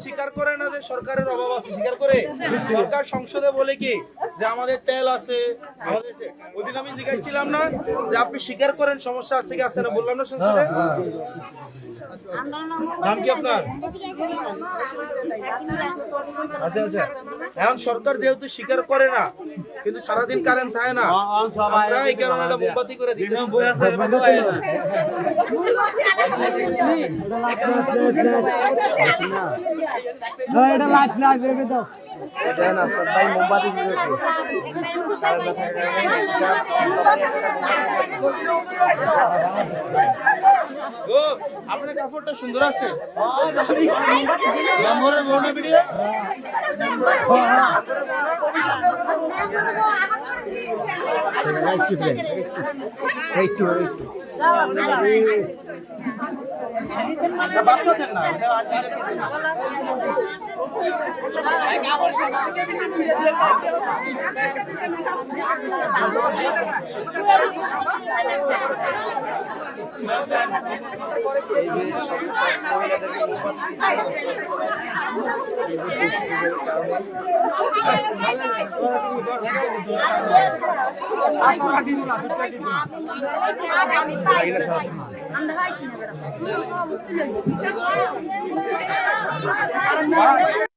স্বীকার করে না যে সরকারের অভাব আছে, স্বীকার করে। সরকার সংসদে বলে কি যে আমাদের তেল আছে, আমাদের ওই দিন আমি জিজ্ঞাসছিলাম না যে আপনি স্বীকার করেন সমস্যা আছে কি আছে না, বললাম না সংসদে। নাম কি আপনার? আচ্ছা আচ্ছা, এখন সরকার যেহেতু স্বীকার করে না, কিন্তু সারাদিন কারেন্ট থাকে না, আমরা এই কারণে এটা মোমবাতি করে দিই। আপনার কাপড়টা সুন্দর আছে। বাচ্চাদের না, আমরা